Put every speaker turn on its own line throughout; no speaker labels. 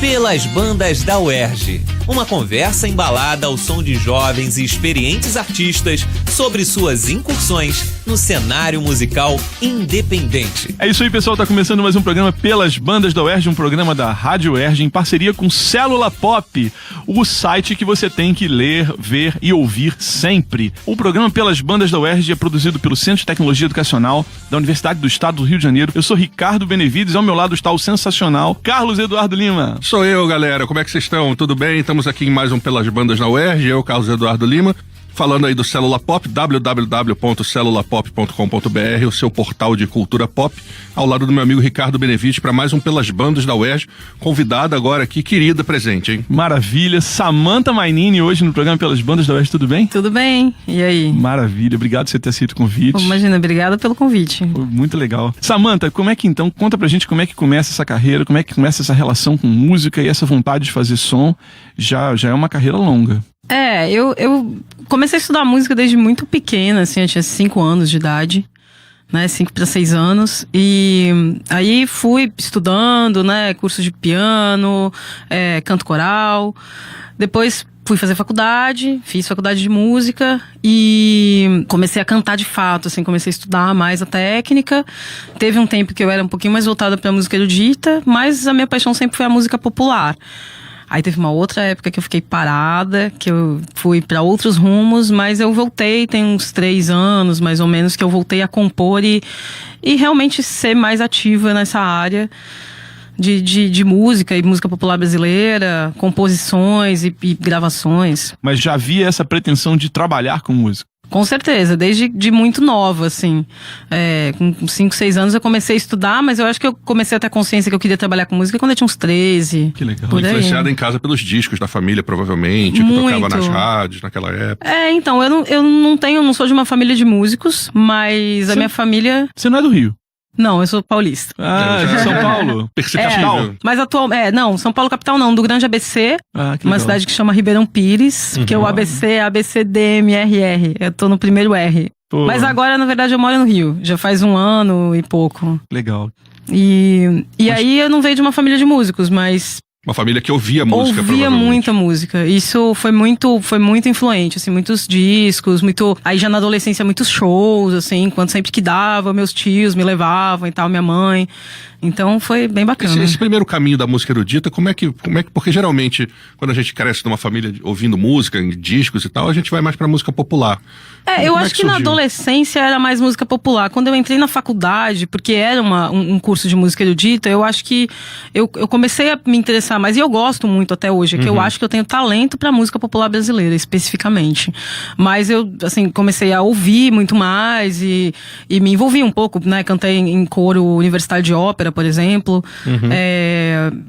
Pelas bandas da UERJ. Uma conversa embalada ao som de jovens e experientes artistas sobre suas incursões no cenário musical independente.
É isso aí, pessoal. Tá começando mais um programa Pelas Bandas da UERJ, um programa da Rádio UERJ em parceria com Célula Pop, o site que você tem que ler, ver e ouvir sempre. O programa Pelas Bandas da UERJ é produzido pelo Centro de Tecnologia Educacional da Universidade do Estado do Rio de Janeiro. Eu sou Ricardo Benevides, ao meu lado está o sensacional Carlos Eduardo Lima.
Sou eu, galera. Como é que vocês estão? Tudo bem? Estamos aqui em mais um Pelas Bandas na UERJ, eu, Carlos Eduardo Lima, falando aí do Célula Pop, www.celulapop.com.br, o seu portal de cultura pop, ao lado do meu amigo Ricardo Benevides, para mais um Pelas Bandas da UERJ, convidada agora aqui, querida, presente, hein?
Maravilha. Samantha Mainini hoje no programa Pelas Bandas da UERJ, tudo bem?
Tudo bem. E aí?
Maravilha. Obrigado por você ter aceito o convite.
Imagina, obrigada pelo convite.
Foi muito legal. Samantha, como é que então, conta pra gente como é que começa essa carreira, como é que começa essa relação com música e essa vontade de fazer som, já é uma carreira longa.
Eu comecei a estudar música desde muito pequena, assim, eu tinha 5 anos de idade, né, 5 para 6 anos, e aí fui estudando, né, cursos de piano, canto coral, depois fui fazer faculdade, fiz faculdade de música e comecei a cantar de fato, assim, comecei a estudar mais a técnica. Teve um tempo que eu era um pouquinho mais voltada para a música erudita, mas a minha paixão sempre foi a música popular. Aí teve uma outra época que eu fiquei parada, que eu fui para outros rumos, mas eu voltei, tem uns 3 anos mais ou menos, que eu voltei a compor e realmente ser mais ativa nessa área de música e música popular brasileira, composições e gravações.
Mas já havia essa pretensão de trabalhar com música?
Com certeza, desde muito nova, assim. Com 5, 6 anos eu comecei a estudar, mas eu acho que eu comecei a ter consciência que eu queria trabalhar com música quando eu tinha uns 13.
Que legal.
Influenciada em casa pelos discos da família, provavelmente, que tocava nas rádios naquela época.
Então, eu não sou de uma família de músicos, mas a minha família...
Você não é do Rio?
Não, eu sou paulista.
De São Paulo?
Perceptível.
Mas não, São Paulo capital não, do Grande ABC, uma cidade que chama Ribeirão Pires, que é o ABC, ABCDMRR, eu tô no primeiro R. Pô. Mas agora, na verdade, eu moro no Rio, já faz 1 ano e pouco.
Legal.
E aí eu não veio de uma família de músicos, mas...
Uma família que ouvia música,
Ouvia muita música. Isso foi muito influente, assim, muitos discos, aí já na adolescência muitos shows, assim, sempre que dava, meus tios me levavam e tal, minha mãe. Então foi bem bacana.
Esse primeiro caminho da música erudita, como é que porque geralmente quando a gente cresce numa família ouvindo música, em discos e tal, a gente vai mais pra música popular.
Eu acho que na adolescência era mais música popular. Quando eu entrei na faculdade, porque era um curso de música erudita, eu acho que eu comecei a me interessar mais, e eu gosto muito até hoje, que eu acho que eu tenho talento pra música popular brasileira, especificamente. Mas eu, assim, comecei a ouvir muito mais e me envolvi um pouco, né? Cantei em coro universitário de ópera, por exemplo.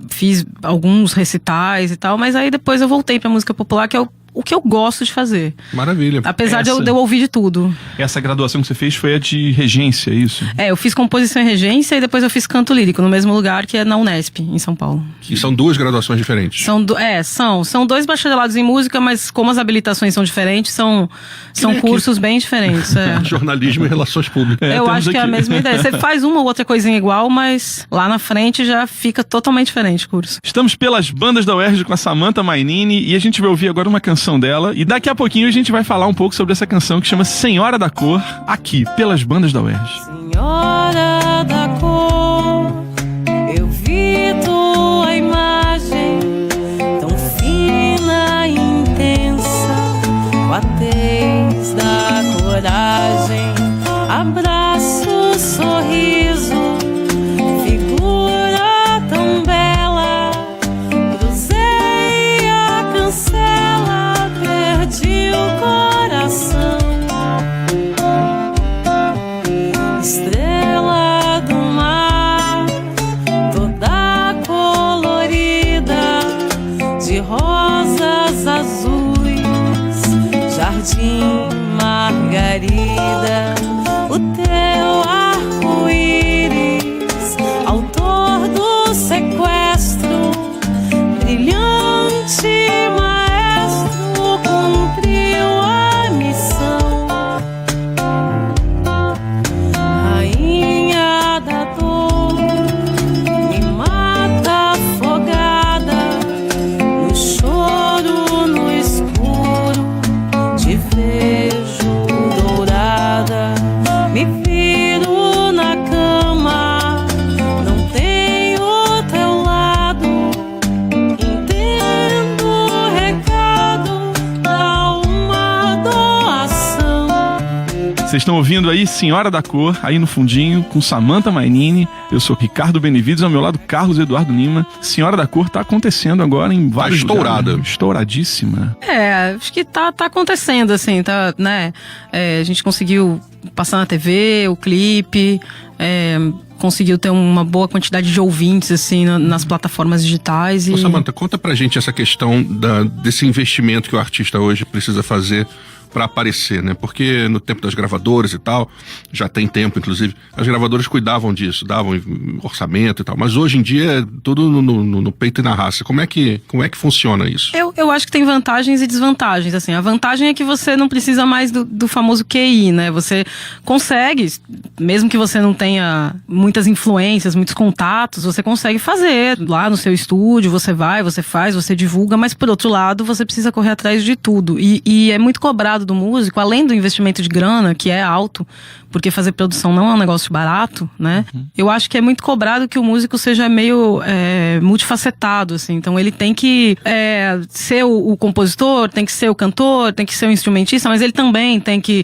Fiz alguns recitais e tal, mas aí depois eu voltei pra música popular, que é o que eu gosto de fazer.
Maravilha.
Apesar de eu ouvir de tudo.
Essa graduação que você fez foi a de regência, é isso?
Eu fiz composição e regência e depois eu fiz canto lírico, no mesmo lugar, que é na Unesp, em São Paulo.
E são 2 graduações diferentes?
São 2 bacharelados em música, mas como as habilitações são diferentes, são cursos bem diferentes.
Jornalismo e relações públicas.
Eu acho que é a mesma ideia. Você faz uma ou outra coisinha igual, mas lá na frente já fica totalmente diferente o curso.
Estamos pelas bandas da UERJ com a Samantha Mainini e a gente vai ouvir agora uma canção dela e daqui a pouquinho a gente vai falar um pouco sobre essa canção que chama Senhora da Cor, aqui, pelas bandas da UERJ.
Senhora da Cor, eu vi tua imagem tão fina e intensa, com a tez da coragem, abraço, sorriso, figura tão bela, cruzei a cancela, perdi o coração. Estrela
Vocês estão ouvindo aí Senhora da Cor, aí no fundinho, com Samantha Mainini. Eu sou Ricardo Benevides, ao meu lado Carlos Eduardo Lima. Senhora da Cor tá acontecendo agora em vários
estourada.
lugares. Estouradíssima.
Acho que tá acontecendo, assim, tá, né? A gente conseguiu passar na TV, o clipe, conseguiu ter uma boa quantidade de ouvintes, assim, nas plataformas digitais.
Ô, Samantha, conta pra gente essa questão desse investimento que o artista hoje precisa fazer para aparecer, né? Porque no tempo das gravadoras e tal, já tem tempo, inclusive, as gravadoras cuidavam disso, davam orçamento e tal, mas hoje em dia é tudo no peito e na raça. Como é que funciona isso?
Eu acho que tem vantagens e desvantagens, assim. A vantagem é que você não precisa mais do famoso QI, né? Você consegue, mesmo que você não tenha muitas influências, muitos contatos, você consegue fazer lá no seu estúdio, você vai, você faz, você divulga, mas por outro lado, você precisa correr atrás de tudo. E é muito cobrado do músico, além do investimento de grana, que é alto, porque fazer produção não é um negócio barato, né? Eu acho que é muito cobrado que o músico seja meio multifacetado, assim. Então ele tem que ser o compositor, tem que ser o cantor, tem que ser o instrumentista, mas ele também tem que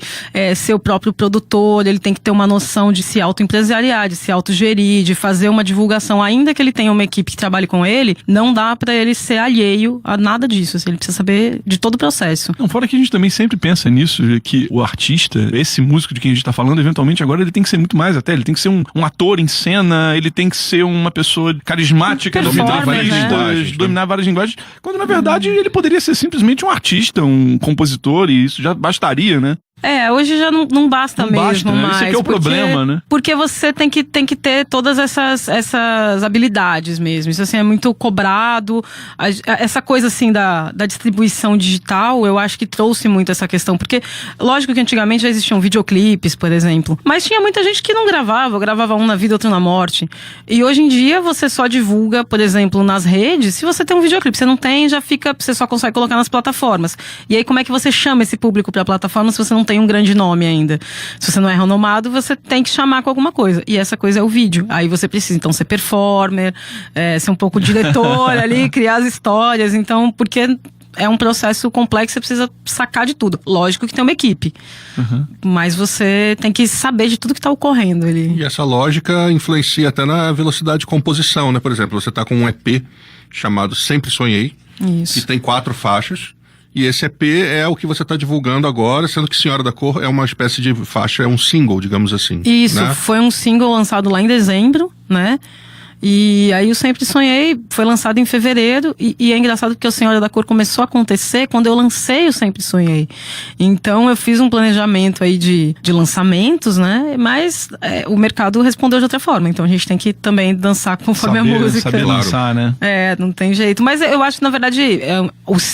ser o próprio produtor, ele tem que ter uma noção de se autoempresariar, de se autogerir, de fazer uma divulgação. Ainda que ele tenha uma equipe que trabalhe com ele, não dá pra ele ser alheio a nada disso, assim. Ele precisa saber de todo o processo.
Não, fora que a gente também sempre pensa nisso, que o artista, esse músico de quem a gente tá falando, eventualmente agora ele tem que ser muito mais até, ele tem que ser um ator em cena, ele tem que ser uma pessoa carismática, dominar várias linguagens, quando na verdade ele poderia ser simplesmente um artista, um compositor, e isso já bastaria, né?
Hoje já não basta mesmo,
basta, né?
mais.
Esse aqui é o problema, né?
Porque você tem que ter todas essas habilidades mesmo. Isso, assim, é muito cobrado. Essa coisa, assim, da distribuição digital, eu acho que trouxe muito essa questão. Porque, lógico que antigamente já existiam videoclipes, por exemplo. Mas tinha muita gente que não gravava um na vida, outro na morte. E hoje em dia, você só divulga, por exemplo, nas redes, se você tem um videoclipe. Se não tem, você só consegue colocar nas plataformas. E aí, como é que você chama esse público pra plataforma se você não tem um grande nome ainda? Se você não é renomado, você tem que chamar com alguma coisa. E essa coisa é o vídeo. Aí você precisa, então, ser performer, ser um pouco diretor ali, criar as histórias. Então, porque é um processo complexo, você precisa sacar de tudo. Lógico que tem uma equipe. Mas você tem que saber de tudo que está ocorrendo ali.
E essa lógica influencia até na velocidade de composição, né? Por exemplo, você está com um EP chamado Sempre Sonhei,
Isso.
que tem 4 faixas. E esse EP é o que você está divulgando agora, sendo que Senhora da Cor é uma espécie de faixa, é um single, digamos assim.
Isso,
né?
Foi um single lançado lá em dezembro, né? E aí o Sempre Sonhei foi lançado em fevereiro e é engraçado porque o Senhora da Cor começou a acontecer quando eu lancei o Sempre Sonhei. Então eu fiz um planejamento aí de lançamentos, né? Mas o mercado respondeu de outra forma. Então a gente tem que também dançar conforme a música.
Saber lançar, né?
Não tem jeito. Mas eu acho que, na verdade,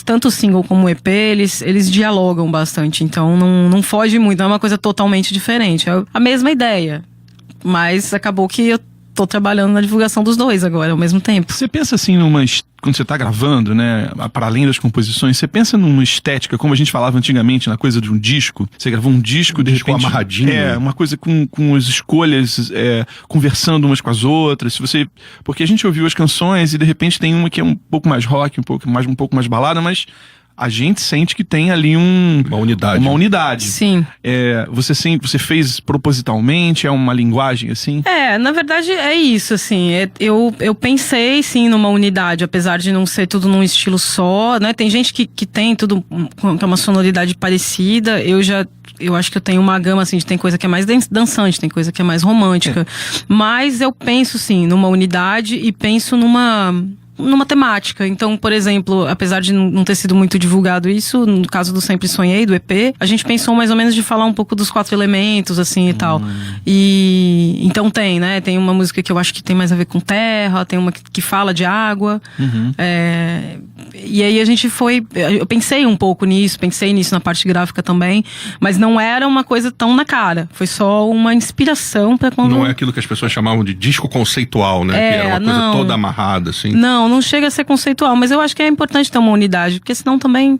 tanto o single como o EP, eles dialogam bastante. Então não foge muito, não é uma coisa totalmente diferente. É a mesma ideia. Mas acabou que eu tô trabalhando na divulgação dos dois agora, ao mesmo tempo.
Você pensa assim quando você tá gravando, né, para além das composições, você pensa numa estética, como a gente falava antigamente, na coisa de um disco? Você gravou um disco, de repente
amarradinho.
uma coisa com as escolhas conversando umas com as outras. Porque a gente ouviu as canções e de repente tem uma que é um pouco mais rock, um pouco mais balada, mas a gente sente que tem ali uma unidade.
Sim.
Você fez propositalmente? É uma linguagem assim?
Na verdade é isso, assim. Eu pensei, sim, numa unidade, apesar de não ser tudo num estilo só, né? Tem gente que tem tudo com uma sonoridade parecida. Eu acho que eu tenho uma gama, assim, tem coisa que é mais dançante, tem coisa que é mais romântica. Mas eu penso, sim, numa unidade e penso numa temática. Então, por exemplo, apesar de não ter sido muito divulgado isso, no caso do Sempre Sonhei, do EP, a gente pensou mais ou menos de falar um pouco dos 4 elementos, assim, e tal. E então tem uma música que eu acho que tem mais a ver com terra, tem uma que fala de água. E aí eu pensei um pouco nisso, pensei nisso na parte gráfica também, mas não era uma coisa tão na cara, foi só uma inspiração pra quando...
Não é aquilo que as pessoas chamavam de disco conceitual, né? Que era uma coisa toda amarrada, assim.
Não chega a ser conceitual, mas eu acho que é importante ter uma unidade, porque senão também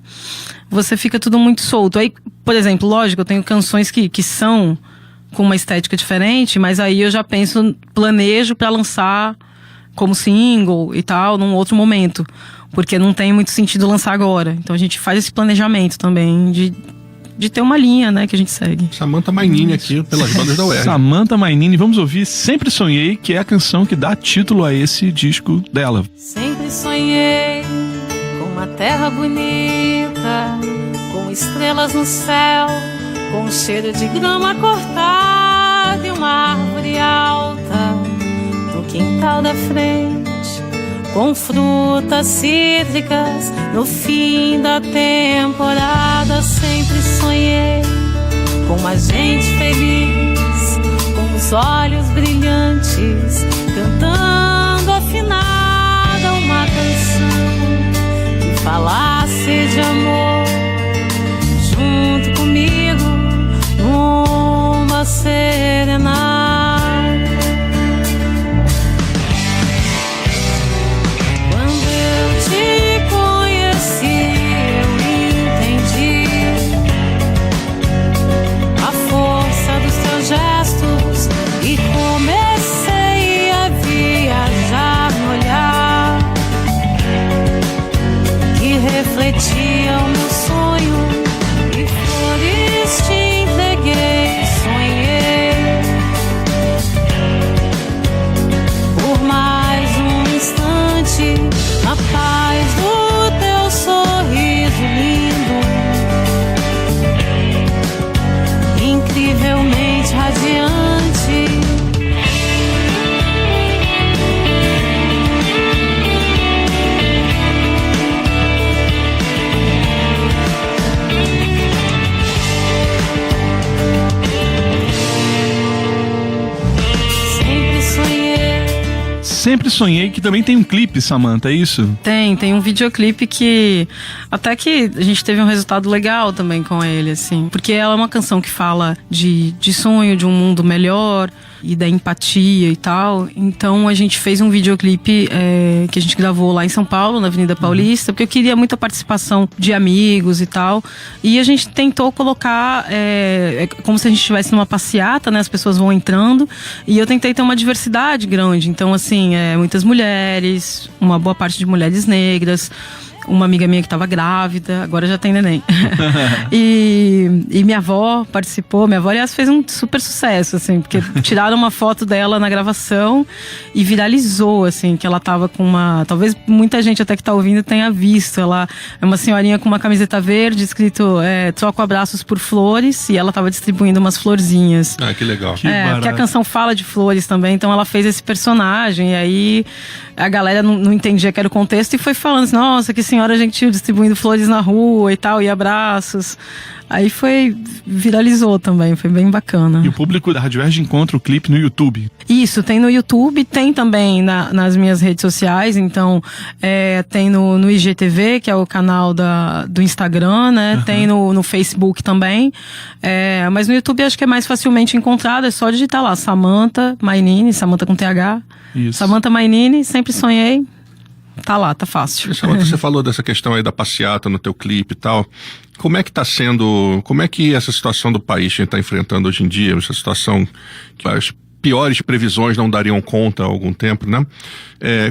você fica tudo muito solto. Aí, por exemplo, lógico, eu tenho canções que são com uma estética diferente, mas aí eu já planejo pra lançar como single e tal, num outro momento, porque não tem muito sentido lançar agora. Então a gente faz esse planejamento também de ter uma linha, né, que a gente segue.
Samantha Mainini aqui, pelas bandas da UERJ.
Samantha Mainini, vamos ouvir Sempre Sonhei, que é a canção que dá título a esse disco dela.
Sempre sonhei com uma terra bonita, com estrelas no céu, com um cheiro de grama cortada e uma árvore alta no quintal da frente, com frutas cítricas no fim da temporada. Sempre sonhei com uma gente feliz, com os olhos brilhantes, cantando afinada uma canção que falasse de amor junto comigo numa serenata. Gestos e comecei a viajar no olhar que refletia o meu sonho, e flores te entreguei, sonhei por mais um instante na paz do teu sorriso lindo, incrivelmente radiante. Sempre sonhei.
Sempre Sonhei, que também tem um clipe, Samantha, é isso?
Tem um videoclipe que até que a gente teve um resultado legal também com ele, assim. Porque ela é uma canção que fala de sonho, de um mundo melhor e da empatia e tal. Então a gente fez um videoclipe que a gente gravou lá em São Paulo, na Avenida Paulista, porque eu queria muita participação de amigos e tal. E a gente tentou colocar como se a gente estivesse numa passeata, né? As pessoas vão entrando. E eu tentei ter uma diversidade grande. Então, assim, muitas mulheres, uma boa parte de mulheres negras, uma amiga minha que estava grávida, agora já tem neném. e minha avó participou. Minha avó, aliás, fez um super sucesso, assim, porque tiraram uma foto dela na gravação e viralizou, assim, que ela tava com uma... Talvez muita gente até que tá ouvindo tenha visto. Ela é uma senhorinha com uma camiseta verde, escrito troco abraços por flores, e ela tava distribuindo umas florzinhas.
Ah, que legal.
Porque a canção fala de flores também, então ela fez esse personagem, e aí a galera não entendia que era o contexto e foi falando assim, nossa, que senhora gentil, distribuindo flores na rua e tal, e abraços. Aí viralizou também, foi bem bacana.
E o público da Rádio UERJ encontra o clipe no YouTube.
Isso, tem no YouTube, tem também nas minhas redes sociais, então tem no IGTV, que é o canal do Instagram, né? Tem no Facebook também, mas no YouTube acho que é mais facilmente encontrado, é só digitar lá, Samantha Mainini, Samantha com TH.
Isso.
Samantha Mainini, Sempre Sonhei. Tá lá, tá fácil.
Você falou dessa questão aí da passeata no teu clipe e tal. Como é que tá sendo, como é que essa situação do país que a gente tá enfrentando hoje em dia, essa situação que as piores previsões não dariam conta há algum tempo, né?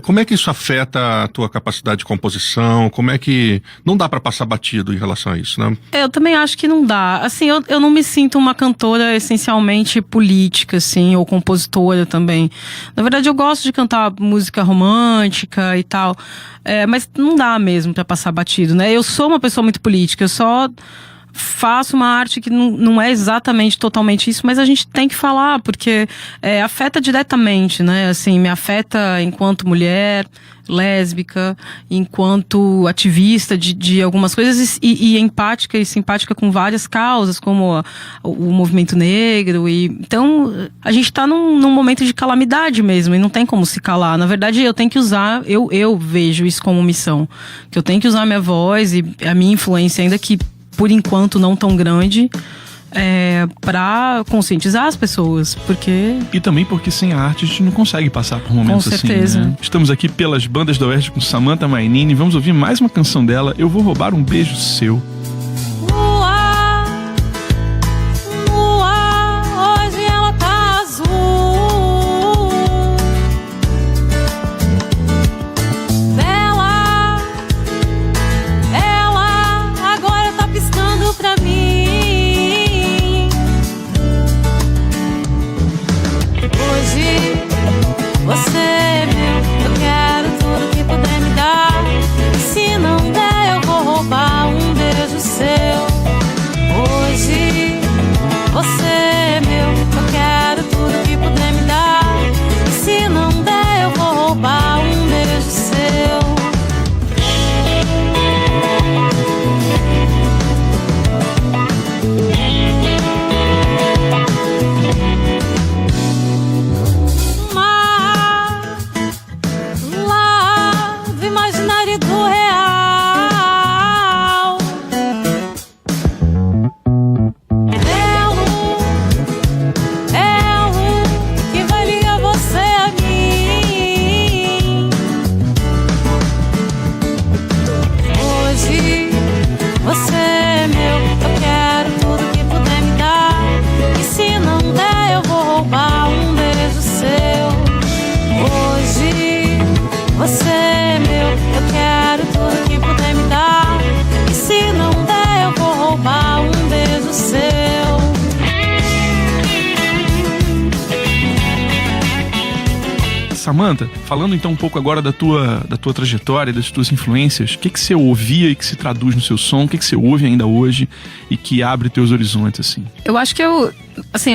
Como é que isso afeta a tua capacidade de composição? Como é que... Não dá pra passar batido em relação a isso, né?
Eu também acho que não dá. Assim, eu não me sinto uma cantora essencialmente política, assim, ou compositora também. Na verdade, eu gosto de cantar música romântica e tal, mas não dá mesmo pra passar batido, né? Eu sou uma pessoa muito política, eu só faço uma arte que não é exatamente totalmente isso, mas a gente tem que falar, porque afeta diretamente, né? Assim, me afeta enquanto mulher lésbica, enquanto ativista de algumas coisas e empática e simpática com várias causas, como o movimento negro. Então, a gente tá num momento de calamidade mesmo, e não tem como se calar. Na verdade, eu tenho que usar, eu vejo isso como missão, que eu tenho que usar a minha voz e a minha influência, ainda que por enquanto não tão grande, para conscientizar as pessoas, porque...
E também porque sem a arte a gente não consegue passar por momentos assim,
com certeza.
Né? Estamos aqui pelas bandas da UERJ com Samantha Mainini, vamos ouvir mais uma canção dela, Eu Vou Roubar um Beijo Seu.
Hoje ela tá azul. Ela agora tá piscando pra mim. Você é meu, eu quero tudo que puder me dar. E se não der, eu vou roubar um beijo seu.
Samantha, falando então um pouco agora da tua trajetória, das tuas influências, o que você ouvia e que se traduz no seu som, o que você ouve ainda hoje e que abre teus horizontes, assim?
Eu acho que eu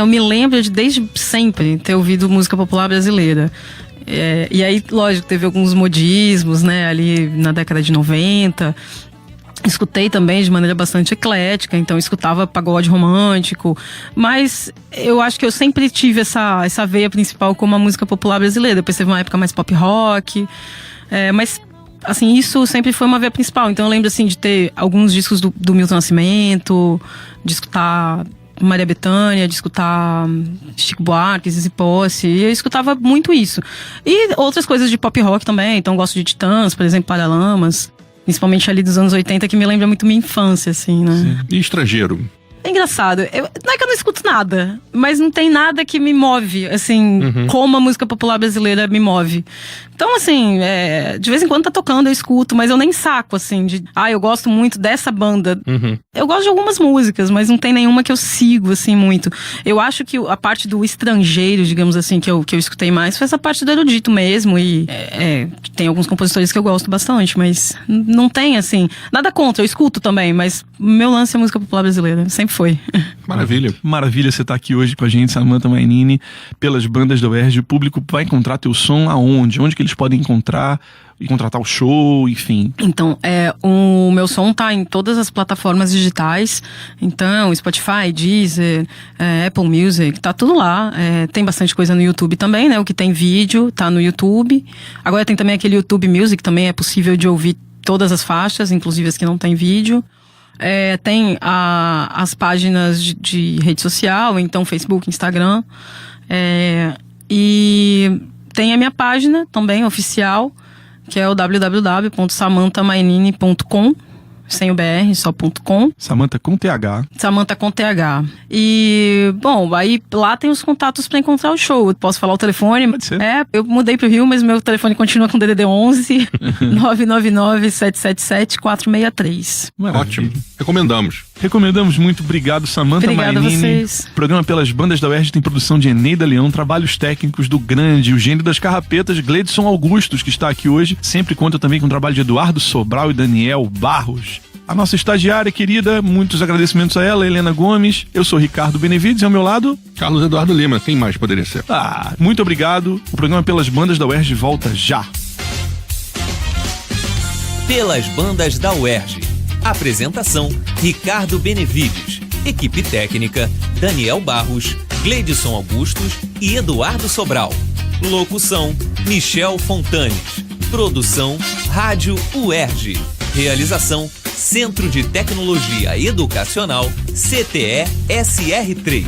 me lembro de desde sempre ter ouvido música popular brasileira. E aí, lógico, teve alguns modismos, né, ali na década de 90. Escutei também de maneira bastante eclética, então escutava pagode romântico, mas eu acho que eu sempre tive essa veia principal como a música popular brasileira. Depois teve uma época mais pop rock, mas assim, isso sempre foi uma veia principal. Então eu lembro assim de ter alguns discos do Milton Nascimento, de escutar Maria Bethânia, de escutar Chico Buarque, Zizi Posse, e eu escutava muito isso. E outras coisas de pop rock também, então eu gosto de Titãs, por exemplo, Paralamas. Principalmente ali dos anos 80, que me lembra muito minha infância, assim, né?
Sim. E estrangeiro?
É engraçado. Não é que eu não escuto nada, mas não tem nada que me move, assim, como a música popular brasileira me move. Então, assim, de vez em quando tá tocando, eu escuto, mas eu nem saco, assim, eu gosto muito dessa banda. Eu gosto de algumas músicas, mas não tem nenhuma que eu sigo, assim, muito. Eu acho que a parte do estrangeiro, digamos assim, que eu escutei mais, foi essa parte do erudito mesmo, e tem alguns compositores que eu gosto bastante, mas não tem, assim, nada contra, eu escuto também, mas meu lance é a música popular brasileira, sempre foi.
Maravilha.
Maravilha você estar aqui hoje com a gente, Samantha Mainini, pelas bandas da UERJ. O público vai encontrar teu som aonde? Onde que eles podem encontrar e contratar o show, enfim? Então,
o meu som tá em todas as plataformas digitais. Então, Spotify, Deezer, Apple Music, tá tudo lá. Tem bastante coisa no YouTube também, né? O que tem vídeo tá no YouTube. Agora tem também aquele YouTube Music, também é possível de ouvir todas as faixas, inclusive as que não tem vídeo. Tem as páginas de rede social, então Facebook, Instagram. E tem a minha página também, oficial, que é o www.samanthamainini.com, sem o BR, só .com.
Samantha com TH.
Samantha com TH. E, bom, aí lá tem os contatos pra encontrar o show. Eu posso falar o telefone?
Pode ser.
Eu mudei pro Rio, mas meu telefone continua com DDD 11 999-777-463.
Ótimo.
Recomendamos muito. Obrigado, Samantha
Obrigada
Mainini.
a vocês.
O programa Pelas Bandas da UERJ tem produção de Eneida Leão, trabalhos técnicos do grande, o gênio das carrapetas, Gleidson Augustos, que está aqui hoje. Sempre conta também com o trabalho de Eduardo Sobral e Daniel Barros. A nossa estagiária querida, muitos agradecimentos a ela, Helena Gomes. Eu sou Ricardo Benevides e ao meu lado...
Carlos Eduardo Lima. Quem mais poderia ser?
Muito obrigado. O programa Pelas Bandas da UERJ volta já.
Pelas Bandas da UERJ. Apresentação: Ricardo Benevides. Equipe técnica: Daniel Barros, Gleidson Augustos e Eduardo Sobral. Locução: Michel Fontanes. Produção: Rádio UERJ. Realização: Centro de Tecnologia Educacional, CTE-SR3.